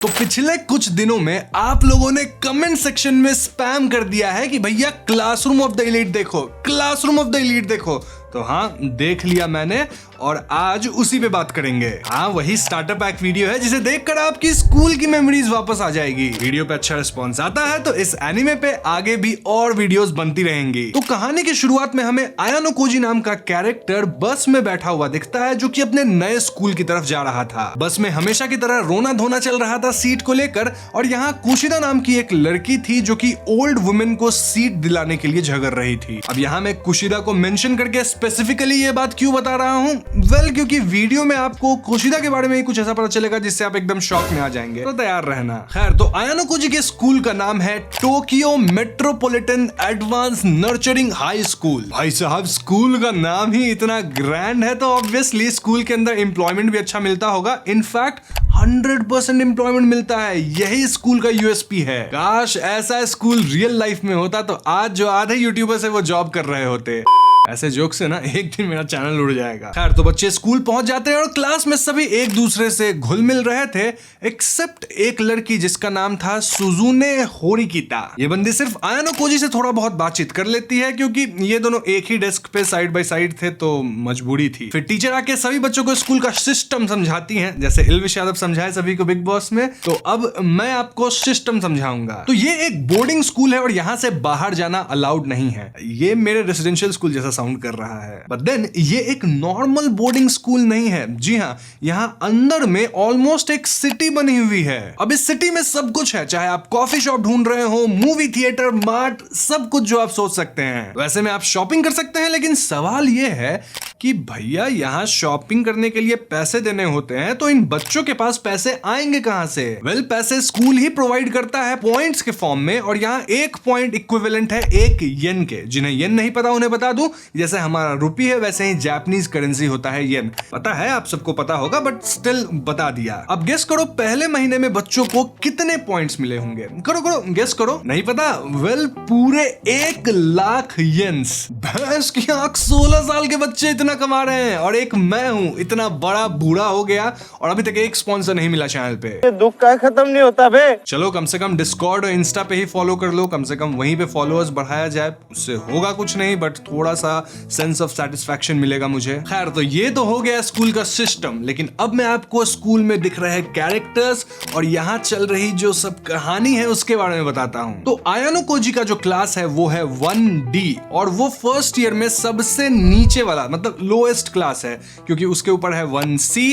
तो पिछले कुछ दिनों में आप लोगों ने कमेंट सेक्शन में स्पैम कर दिया है कि भैया क्लासरूम ऑफ द एलीट देखो, क्लासरूम ऑफ द एलीट देखो। तो हाँ, देख लिया मैंने और आज उसी पे बात करेंगे। हाँ, वही स्टार्टअप पैक वीडियो है जिसे देखकर आपकी स्कूल की मेमोरीज वापस आ जाएगी। वीडियो पे अच्छा रिस्पॉन्स आता है तो इस एनिमे पे आगे भी और वीडियोस बनती रहेंगी। तो कहानी की शुरुआत में हमें आयानो कोजी नाम का कैरेक्टर बस में बैठा हुआ दिखता है जो कि अपने नए स्कूल की तरफ जा रहा था। बस में हमेशा की तरह रोना धोना चल रहा था सीट को लेकर, और यहाँ कुशिदा नाम की एक लड़की थी जो कि ओल्ड वुमेन को सीट दिलाने के लिए झगड़ रही थी। अब यहाँ मैं कुशिदा को मेंशन करके स्पेसिफिकली ये बात क्यों बता रहा हूँ? वेल, क्योंकि वीडियो में आपको कुशिदा के बारे में ही कुछ ऐसा पता चलेगा जिससे आप एकदम शॉक में आ जाएंगे, तो तैयार रहना। खैर, तो आयानो कोजी के स्कूल का नाम है Tokyo metropolitan advance nurturing high school. भाई साहब, स्कूल का नाम ही इतना ग्रैंड है तो ऑब्वियसली स्कूल के अंदर एम्प्लॉयमेंट भी अच्छा मिलता होगा। इनफैक्ट 100% एम्प्लॉयमेंट मिलता है, यही स्कूल का यूएसपी है। काश ऐसा स्कूल रियल लाइफ में होता तो आज जो आधे यूट्यूबर्स है वो जॉब कर रहे होते। ऐसे जोक से ना एक दिन मेरा चैनल उड़ जाएगा। खैर, तो बच्चे स्कूल पहुंच जाते हैं और क्लास में सभी एक दूसरे से घुल मिल रहे थे एक्सेप्ट एक लड़की जिसका नाम था सुजुने होरिकिता। ये बंदी सिर्फ आयानो कोजी से थोड़ा बहुत बातचीत कर लेती है क्योंकि ये दोनों एक ही डेस्क पे साइड बाय साइड थे तो मजबूरी थी। फिर टीचर आके सभी बच्चों को स्कूल का सिस्टम समझाती है, जैसे इल्विश यादव समझाए सभी को बिग बॉस में। तो अब मैं आपको सिस्टम समझाऊंगा। तो ये एक बोर्डिंग स्कूल है और यहाँ से बाहर जाना अलाउड नहीं है। ये मेरे रेसिडेंशियल स्कूल जैसा साउंड कर रहा है, बट देन ये एक नॉर्मल बोर्डिंग स्कूल नहीं है। जी हाँ, यहाँ अंदर में ऑलमोस्ट एक सिटी बनी हुई है। अब इस सिटी में सब कुछ है, चाहे आप कॉफी शॉप ढूंढ रहे हो, मूवी थिएटर, मार्ट, सब कुछ जो आप सोच सकते हैं। वैसे में आप शॉपिंग कर सकते हैं, लेकिन सवाल ये है कि भैया यहाँ शॉपिंग करने के लिए पैसे देने होते हैं तो इन बच्चों के पास पैसे आएंगे कहां से? वेल, पैसे स्कूल ही प्रोवाइड करता है पॉइंट्स के फॉर्म में, और यहाँ एक पॉइंट इक्विवेलेंट है एक येन के। जिन्हें येन नहीं पता उन्हें बता दूं, जैसे हमारा रुपी है वैसे ही जापानीज करेंसी होता है येन। पता है, आप सबको पता होगा, बट स्टिल बता दिया। अब गेस करो पहले महीने में बच्चों को कितने पॉइंट्स मिले होंगे? करो करो, गेस करो। नहीं पता? वेल, पूरे 1,00,000 येन्स। भैंस की आंख, 16 साल के बच्चे इतना कमा रहे हैं और एक मैं हूं इतना बड़ा बूढ़ा हो गया और अभी तक एक स्पॉन्सर नहीं मिला चैनल पे। दुख का खत्म नहीं होता बे। चलो, कम से कम डिस्कॉर्ड और इंस्टा पे ही फॉलो कर लो, कम से कम वहीं पे फॉलोअर्स बढ़ाया जाए। उससे होगा कुछ नहीं, बट थोड़ा सा सेंस ऑफ सेटिस्फैक्शन मिलेगा मुझे। खैर, तो ये तो हो गया स्कूल का सिस्टम, लेकिन अब मैं आपको स्कूल में दिख रहे कैरेक्टर्स और यहाँ चल रही जो सब कहानी है उसके बारे में बताता हूँ। तो आयानो कोजी का जो क्लास है वो है 1D और वो फर्स्ट ईयर में सबसे नीचे वाला, मतलब लोएस्ट क्लास है, क्योंकि उसके ऊपर है 1C,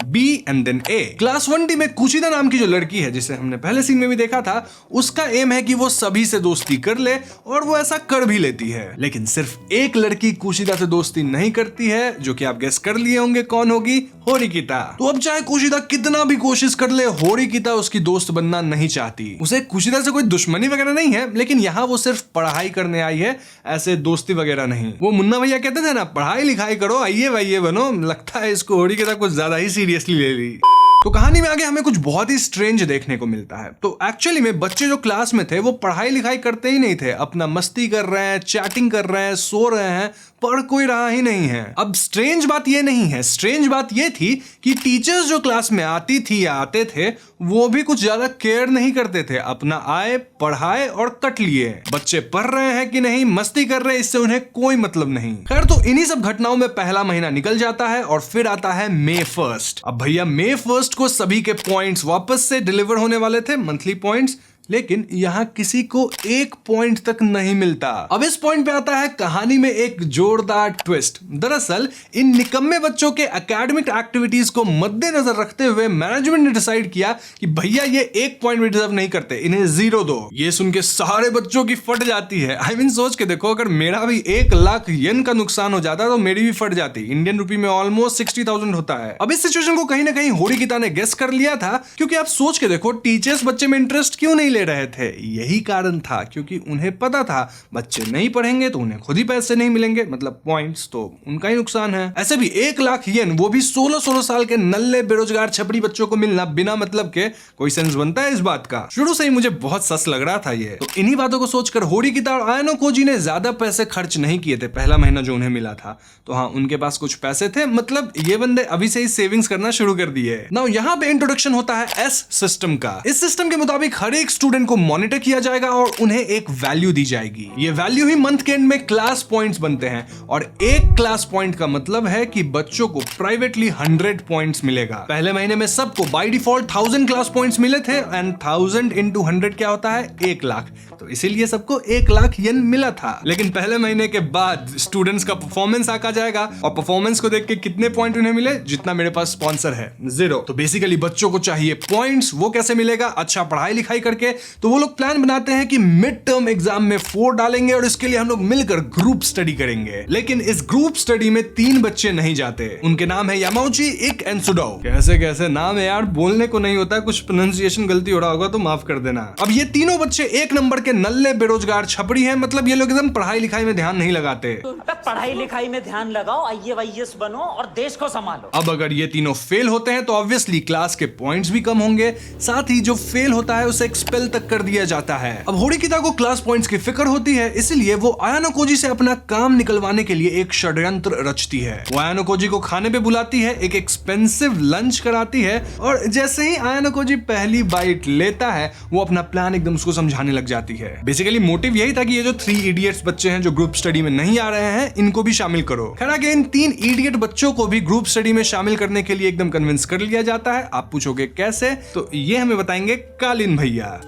B and then A। Class 1D में कुशिदा नाम की जो लड़की है, जिसे हमने पहले सीन में भी देखा था, उसका एम है कि वो सभी से दोस्ती कर ले और वो ऐसा कर भी लेती है। लेकिन सिर्फ एक लड़की कुशिदा से दोस्ती नहीं करती है, जो कि आप गेस कर लिए होंगे कौन होगी? होरिकिता। तो अब चाहे कुशिदा कितना भी कोशिश कर ले, होरिकिता उसकी दोस्त बनना नहीं चाहती। उसे कुशिदा से कोई दुश्मनी वगैरह नहीं है, लेकिन यहाँ वो सिर्फ पढ़ाई करने आई है, ऐसे दोस्ती वगैरह नहीं। वो मुन्ना भैया कहते थे ना, पढ़ाई लिखाई करो, आइए भाई बनो। लगता है इसको होरिकिता कुछ ज्यादा ही सीरियसली ले ली। तो कहानी में आगे हमें कुछ बहुत ही स्ट्रेंज देखने को मिलता है। तो एक्चुअली में बच्चे जो क्लास में थे वो पढ़ाई लिखाई करते ही नहीं थे, अपना मस्ती कर रहे हैं, चैटिंग कर रहे हैं, सो रहे हैं, पढ़ कोई रहा ही नहीं है। अब स्ट्रेंज बात ये नहीं है, स्ट्रेंज बात ये थी कि टीचर्स जो क्लास में आती थी या आते थे वो भी कुछ ज्यादा केयर नहीं करते थे। अपना आए, पढ़ाए और कट लिए। बच्चे पढ़ रहे हैं कि नहीं, मस्ती कर रहे हैं, इससे उन्हें कोई मतलब नहीं। खैर, तो इन्हीं सब घटनाओं में पहला महीना निकल जाता है और फिर आता है May 1st। अब भैया May 1st को सभी के पॉइंट्स वापस से डिलीवर होने वाले थे, मंथली पॉइंट्स, लेकिन यहाँ किसी को एक पॉइंट तक नहीं मिलता। अब इस पॉइंट पे आता है कहानी में एक जोरदार ट्विस्ट। दरअसल इन निकम्मे बच्चों के एकेडमिक एक्टिविटीज को मद्देनजर रखते हुए मैनेजमेंट ने डिसाइड किया कि भैया ये एक पॉइंट भी डिजर्व नहीं करते, इन्हें 0 दो। ये सुन के सारे बच्चों की फट जाती है। आई मीन, सोच के देखो, अगर मेरा भी 1,00,000 येन का नुकसान हो जाता तो मेरी भी फट जाती। इंडियन रुपी में ऑलमोस्ट 60,000 होता है। अब इस सिचुएशन को कहीं ना कहीं होरिकिता ने गेस कर लिया था, क्योंकि आप सोच के देखो, टीचर्स बच्चे में इंटरेस्ट क्यों नहीं ले रहे थे। यही कारण था, क्योंकि उन्हें पता था बच्चे नहीं पढ़ेंगे तो उन्हें खुद ही पैसे नहीं मिलेंगे, मतलब पॉइंट्स, तो उनका ही नुकसान है। ऐसे भी 1 लाख येन, वो भी 16-16 साल के नल्ले बेरोजगार छपरी बच्चों को मिलना बिना मतलब के, कोई सेंस बनता है इस बात का? शुरू से ही मुझे बहुत सस लग रहा था ये। तो इन्हीं बातों को सोचकर होरिकिता और आयानो कोजी ने ज्यादा पैसे खर्च नहीं किए थे पहला महीना जो उन्हें मिला था। तो हाँ, उनके पास कुछ पैसे थे, मतलब ये बंदे अभी से ही सेविंग्स करना शुरू कर दिए। नाउ यहाँ पे इंट्रोडक्शन होता है एस सिस्टम का। इस सिस्टम के मुताबिक हर एक स्टूडेंट को मॉनिटर किया जाएगा और उन्हें एक वैल्यू दी जाएगी। ये वैल्यू ही मंथ के एंड में क्लास पॉइंट्स बनते हैं, और एक क्लास पॉइंट का मतलब है कि बच्चों को प्राइवेटली 100 पॉइंट्स मिलेगा। पहले महीने में सबको बाय डिफॉल्ट 1000 क्लास पॉइंट्स मिले थे, एंड 1000 into 100 क्या होता है? 1 लाख। तो इसीलिए सबको 1 लाख येन मिला था। लेकिन पहले महीने के बाद स्टूडेंट्स का परफॉर्मेंस आका जाएगा, और परफॉर्मेंस को देख के कितने पॉइंट उन्हें मिले? जितना मेरे पास स्पॉन्सर है, 0। तो बेसिकली बच्चों को चाहिए पॉइंट्स। वो कैसे मिलेगा? अच्छा पढ़ाई लिखाई करके। तो वो लोग प्लान बनाते हैं कि मिड टर्म एग्जाम में 4 डालेंगे, और इसके लिए हम लोग मिलकर ग्रुप स्टडी करेंगे। लेकिन इस ग्रुप स्टडी में 3 बच्चे नहीं जाते। उनके नाम है यामाउची, इक एंड सुडो। कैसे कैसे नाम है यार, बोलने को नहीं होता, कुछ प्रोनाउंसिएशन गलती हो रहा होगा तो माफ कर देना। अब ये तीनों बच्चे 1 नंबर के नल्ले बेरोजगार छपरी हैं, मतलब ये लोग एकदम पढ़ाई लिखाई में ध्यान नहीं लगाते। पढ़ाई लिखाई में ध्यान लगाओ, IAS बनो और देश को संभालो। अब अगर ये तीनों फेल होते हैं तो ऑब्वियसली क्लास के पॉइंट्स भी कम होंगे, साथ ही जो फेल होता है उसे एक्सपेल तक कर दिया जाता है। अब होरिकिता को क्लास पॉइंट्स की फिक्र होती है, इसलिए वो आयानो कोजी से अपना काम निकलवाने के लिए एक षड्यंत्र रचती है। वो आयानो कोजी को खाने पे बुलाती है, एक एक्सपेंसिव लंच कराती है, और जैसे ही आयानो कोजी पहली बाइट लेता है वो अपना प्लान एकदम उसको समझाने लग जाती है। बेसिकली मोटिव यही था कि ये जो 3 इडियट्स बच्चे हैं जो ग्रुप स्टडी में नहीं आ रहे हैं, इनको भी शामिल करो। खैर आगे इन 3 इडियट बच्चों को भी ग्रुप स्टडी में शामिल करने के लिए एकदम कन्विंस कर लिया जाता है। आप पूछोगे कैसे? तो ये हमें बताएंगे कालिन भैया।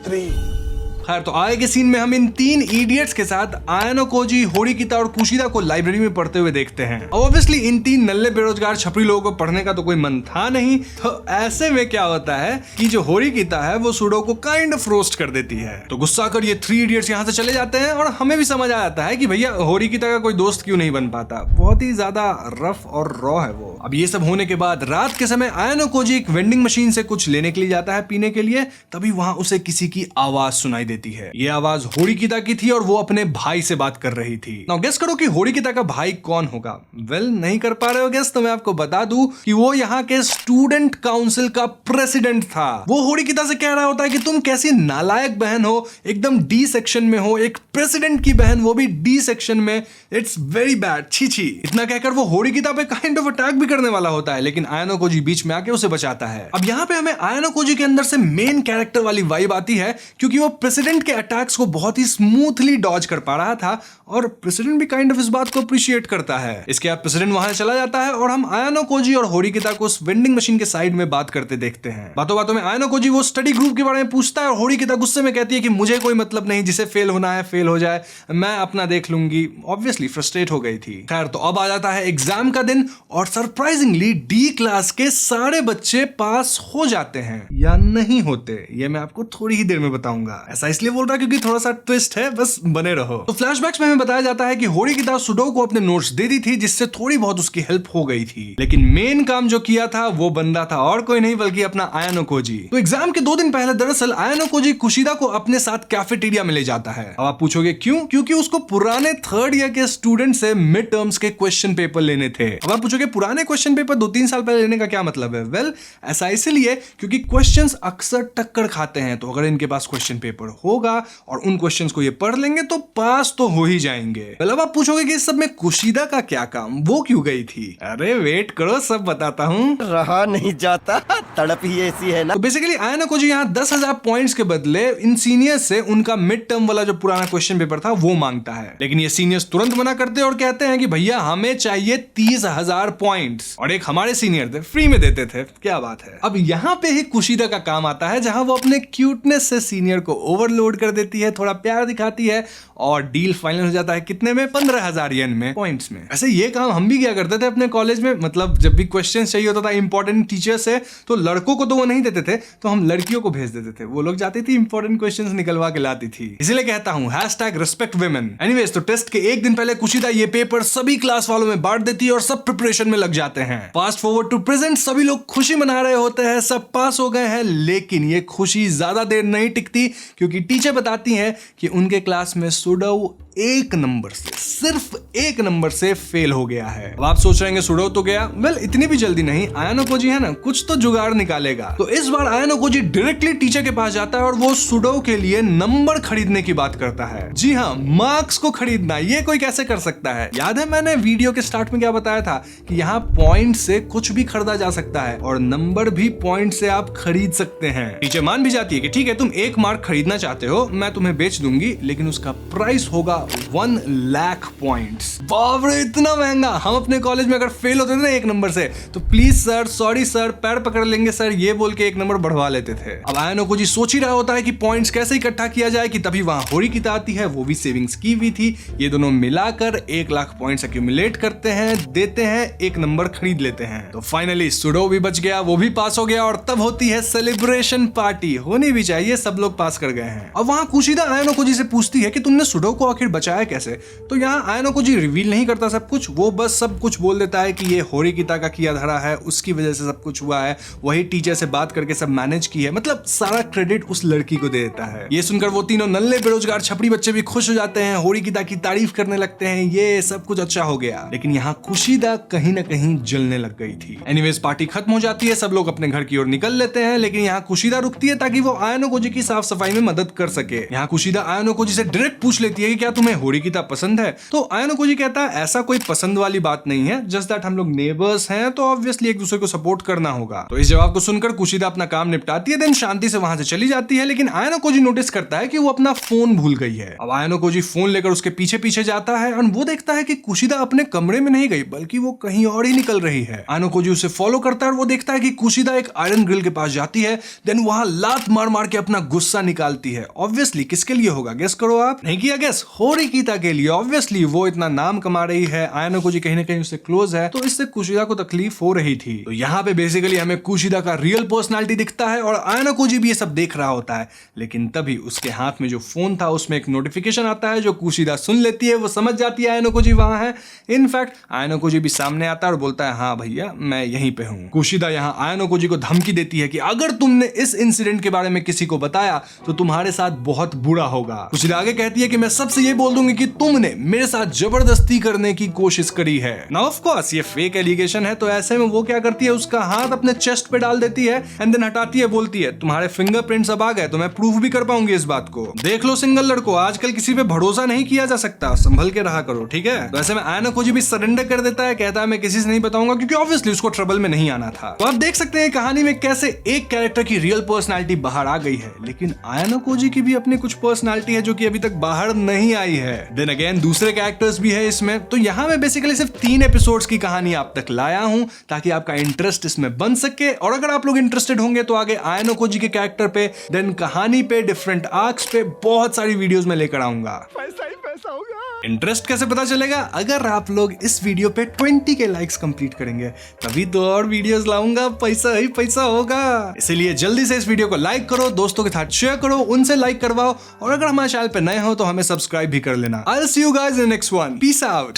खैर तो आगे के सीन में हम इन 3 इडियट्स के साथ आयानो कोजी, होरिकिता और कुशिदा को लाइब्रेरी में पढ़ते हुए देखते हैं। ऑब्वियसली इन 3 नल्ले बेरोजगार छपरी लोगों को पढ़ने का तो कोई मन था नहीं। तो ऐसे में क्या होता है कि जो होरिकिता है वो सुडो को काइंड ऑफ रोस्ट कर देती है। तो गुस्सा कर ये 3 इडियट्स यहाँ से चले जाते हैं, और हमें भी समझ आ जाता है कि भैया होरिकिता का कोई दोस्त क्यों नहीं बन पाता। बहुत ही ज्यादा रफ और रॉ है वो। अब ये सब होने के बाद रात के समय आयानो कोजी एक वेंडिंग मशीन से कुछ लेने के लिए जाता है पीने के लिए, तभी वहां उसे किसी की आवाज सुनाई देती है। ये आवाज होरिकिता की थी और वो अपने भाई से बात कर रही थी। नाउ गेस करो कि होरिकिता का भाई कौन होगा? वेल, नहीं कर पा रहे हो गेस, तो मैं आपको बता दूं कि वो यहाँ के स्टूडेंट काउंसिल का प्रेसिडेंट था। वो होरिकिता से कह रहा होता है कि तुम कैसी नालायक बहन हो, एकदम डी सेक्शन में हो, एक प्रेसिडेंट की बहन वो भी डी सेक्शन में, इट्स वेरी बैड, छी छी। इतना कहकर वो होरिकिता पे काइंड ऑफ अटैक भी करने वाला होता है, लेकिन आयानो कोजी बीच में आके उसे बचाता है। अब यहाँ पे हमें आयानो कोजी के अंदर से मेन कैरेक्टर वाली वाइब आती है, क्योंकि वो प्रेसिडेंट के अटैक्स को बहुत ही स्मूथली डॉज कर पा रहा था, और प्रेसिडेंट भी काइंड ऑफ इस बात को अप्रिशिएट करता है। इसके बाद प्रेसिडेंट वहां चला जाता है, और हम आयानो कोजी और होरिकिता को उस वेंडिंग मशीन के साइड में बात करते देखते हैं। बातों बातों में आयानो कोजी वो स्टडी ग्रुप के बारे में पूछता है, और होरिकिता गुस्से में कहती है कि मुझे कोई मतलब नहीं, जिसे फेल होना है फेल हो जाए, मैं अपना देख लूंगी। ऑब्वियसली फ्रस्ट्रेट हो गई थी। खैर तो अब आ जाता है एग्जाम का दिन, और सरप्राइजिंगली डी क्लास के सारे बच्चे पास हो जाते हैं या नहीं होते, ये मैं आपको थोड़ी ही देर में बताऊंगा। ऐसा इसलिए बोल रहा क्योंकि थोड़ा सा ट्विस्ट है, बस बने रहो। तो फ्लैशबैक्स में हमें बताया जाता है कि होरिकिता सुडो को अपने नोट्स दे दी थी, जिससे थोड़ी बहुत उसकी हेल्प हो गई थी, लेकिन मेन काम जो किया था वो बंदा था और कोई नहीं बल्कि अपना आयानो कोजी। तो एग्जाम के 2 दिन पहले दरअसल आयानो कोजी कुशिदा को अपने साथ कैफेटेरिया में ले जाता है। अब आप पूछोगे क्यों? क्योंकि उसको पुराने 3rd ईयर के स्टूडेंट से मिड टर्म्स के क्वेश्चन पेपर लेने थे। अब आप पूछोगे पुराने क्वेश्चन पेपर 2-3 साल पहले लेने का क्या मतलब है? वेल, ऐसा इसलिए क्योंकि क्वेश्चंस अक्सर टक्कर खाते हैं, तो अगर इनके पास क्वेश्चन पेपर होगा और उन क्वेश्चंस को ये पढ़ लेंगे तो पास तो हो ही जाएंगे। अब आप पूछोगे कि इस सब में कुशिदा का क्या काम, वो क्यों गई थी? अरे वेट करो, सब बताता हूँ। रहा नहीं जाता, तड़प ही ऐसी है ना। तो बेसिकली आयानो कोजी यहाँ 10,000 पॉइंट्स के बदले इन सीनियर्स से उनका मिड टर्म वाला जो पुराना क्वेश्चन पेपर था वो मांगता है, लेकिन ये सीनियर्स तुरंत मना करते और कहते हैं कि भैया हमें चाहिए 30,000 पॉइंट्स, और एक हमारे सीनियर थे फ्री में देते थे। क्या बात है। अब यहाँ पे ही कुशिदा का काम आता है, जहां वो अपने क्यूटनेस से सीनियर को ओवरलोड कर देती है, थोड़ा प्यार दिखाती है, और डील फाइनल हो जाता है कितने में? 15,000 येन में, पॉइंट्स में। ऐसे ये काम हम भी क्या करते थे अपने कॉलेज में, मतलब जब भी क्वेश्चन चाहिए होता था इंपॉर्टेंट टीचर से, तो लड़कों को तो वो नहीं देते थे, तो हम लड़कियों को भेज देते थे, वो लोग जाती थी इंपॉर्टेंट क्वेश्चंस निकलवा के लाती थी। इसीलिए कहता हूँ #respectwomen। एनीवेज, तो टेस्ट के 1 दिन पहले कुशिदा ये पेपर सभी क्लास वालों में बांट देती है और सब प्रिपरेशन में लग जाते हैं। फास्ट फॉरवर्ड टू प्रेजेंट, सभी लोग खुशी मना रहे होते हैं, सब पास हो गए हैं, लेकिन ये खुशी ज्यादा देर नहीं टिकती, क्योंकि टीचर बताती हैं कि उनके क्लास में सुडो एक नंबर से, सिर्फ एक नंबर से फेल हो गया है। अब आप सोच रहे हैं सुडो तो गया, वेल इतनी भी जल्दी नहीं, आयानो कोजी है ना, कुछ तो जुगाड़ निकालेगा। तो इस बार आयानो कोजी डायरेक्टली टीचर के पास जाता है और वो सुडो के लिए नंबर खरीदने की बात करता है। जी हाँ, मार्क्स को खरीदना, ये कोई कैसे कर सकता है? याद है मैंने वीडियो के स्टार्ट में क्या बताया था कि यहाँ पॉइंट से कुछ भी खरीदा जा सकता है और नंबर भी पॉइंट से आप खरीद सकते हैं। टीचर मान भी जाती है कि ठीक है, तुम 1 मार्क खरीदना चाहते हो, मैं तुम्हें बेच दूंगी, लेकिन उसका प्राइस होगा 1 लाख पॉइंट्स। बाप रे, इतना महंगा! हम अपने कॉलेज में अगर फेल होते थे ना 1 नंबर से तो प्लीज सर, सॉरी सर, पैर पकड़ लेंगे सर, ये बोल के 1 नंबर बढ़वा लेते थे। अब आयानो कोजी सोच ही रहा होता है कि पॉइंट्स कैसे इकट्ठा किया जाए कि तभी वहां होरिकिता आती है, वो भी सेविंग्स की हुई थी। ये दोनों मिलाकर 1 लाख पॉइंट्स एक्यूमुलेट करते हैं, देते हैं, 1 नंबर खरीद लेते हैं। तो फाइनली सुडो भी बच गया, वो भी पास हो गया और तब होती है सेलिब्रेशन पार्टी। होनी भी चाहिए, सब लोग पास कर गए हैं। अब वहां कुशिदा आयानो कोजी से पूछती है कि तुमने सुडो को आखिर बचाया कैसे? तो यहाँ आयानो कोजी रिवील नहीं करता सब कुछ, वो बस सब कुछ बोल देता है कि ये होरिकिता का किया धरा है, उसकी वजह से सब कुछ हुआ है, वही टीचर से बात करके सब मैनेज की है, मतलब सारा क्रेडिट उस लड़की को दे देता है। ये सुनकर वो तीनों नल्ले बेरोजगार छपड़ी बच्चे भी खुश हो जाते हैं, होरिकिता की तारीफ करने लगते हैं, ये सब कुछ अच्छा हो गया। लेकिन यहाँ कुशिदा कहीं ना कहीं जलने लग गई थी। एनीवेज पार्टी खत्म हो जाती है, सब लोग अपने घर की ओर निकल लेते हैं, लेकिन यहाँ कुशिदा रुकती है ताकि वो आयानो कोजी की साफ सफाई में मदद कर सके। यहाँ कुशिदा आयानो कोजी से डायरेक्ट पूछ लेती है कि क्या तुम्हें होरिकिता पसंद है? तो आयानो कोजी कहता है ऐसा कोई पसंद वाली बात नहीं है, जस्ट दैट हम लोग नेबर्स हैं, तो ऑब्वियसली एक दूसरे को सपोर्ट करना होगा। तो इस जवाब को सुनकर कुशिदा अपना काम निपटाती है, देन शांति से वहां से चली जाती है। लेकिन आयानो कोजी नोटिस करता है कि वो अपना फोन भूल गई है। अब आयानो कोजी फोन लेकर उसके पीछे पीछे जाता है और वो देखता है कि कुशिदा अपने कमरे में नहीं गई, बल्कि वो कहीं और ही निकल रही है। आयानो कोजी उसे फॉलो करता है और वो देखता है कि कुशिदा एक आयरन ग्रिल के पास जाती है, देन वहां लात मार मार के अपना गुस्सा निकालती है। ऑब्वियसली किसके लिए होगा, गेस करो आप? नहीं किया गेस? होरिकिता के लिए। ऑब्वियसली वो इतना नाम कमा रही है, आयानो कोजी कहीं ना कहीं उससे क्लोज है, तो इससे कुशिदा को तकलीफ हो रही थी। तो यहाँ पे बेसिकली हमें कुशिदा का रियल पर्सनालिटी दिखता है और आयानो कोजी भी ये सब देख रहा होता है। लेकिन तभी उसके हाथ में जो फोन था उसमें एक नोटिफिकेशन आता है जो कुशिदा सुन लेती है, वो समझ जाती है आयानो कोजी वहां है। इनफैक्ट आयानो कोजी भी सामने आता है और बोलता है हाँ भैया मैं यहीं पे हूँ। कुशिदा यहाँ आयानो कोजी को धमकी देती है कि अगर तुमने इस इंसिडेंट के बारे में किसी को बताया तो तुम्हारे साथ बहुत बुरा होगा। कुशिदा आगे कहती है कि मैं सबसे ये बोल दूंगी कि तुमने मेरे साथ जबरदस्ती करने की कोशिश करी है। नाउ ऑफ कोर्स ये फेक एलिगेशन है, तो ऐसे में वो क्या करती है, उसका हाथ अपने चेस्ट पे डाल देती है एंड देन हटाती है, बोलती है तुम्हारे फिंगरप्रिंट्स अब आ गए तो मैं प्रूफ भी कर पाऊंगी इस बात को। देख लो सिंगल लड़को, आजकल किसी पे भरोसा नहीं किया जा सकता, संभल के रहा करो, ठीक है? तो ऐसे में आयानो कोजी भी सरेंडर कर देता है, कहता है मैं किसी से नहीं बताऊंगा, क्योंकि ऑब्वियसली उसको ट्रबल में नहीं आना था। तो आप देख सकते हैं कहानी में कैसे एक कैरेक्टर की रियल पर्सनालिटी बाहर आ गई है, लेकिन आयानो कोजी की भी अपनी कुछ पर्सनालिटी है जो कि अभी तक बाहर नहीं आई है। देन अगेन दूसरे कैरेक्टर्स भी है इसमें। तो यहाँ मैं बेसिकली सिर्फ 3 एपिसोड्स की कहानी आप तक लाया हूं ताकि आपका इंटरेस्ट इसमें बन सके, और अगर आप लोग इंटरेस्टेड होंगे तो आगे आयानो कोजी के कैरेक्टर पे, देन कहानी पे, डिफरेंट आर्क्स पे बहुत सारी वीडियोस में लेकर आऊंगा। पैसा ही पैसा होगा। इंटरेस्ट कैसे पता चलेगा? अगर आप लोग इस वीडियो पे 20 के लाइक्स कंप्लीट करेंगे तभी तो और वीडियोस लाऊंगा, पैसा ही पैसा होगा। इसलिए जल्दी से इस वीडियो को लाइक करो, दोस्तों के साथ शेयर करो, उनसे लाइक करवाओ, और अगर हमारे चैनल पे नए हो तो हमें सब्सक्राइब भी कर लेना। I will see you guys in next one. Peace out.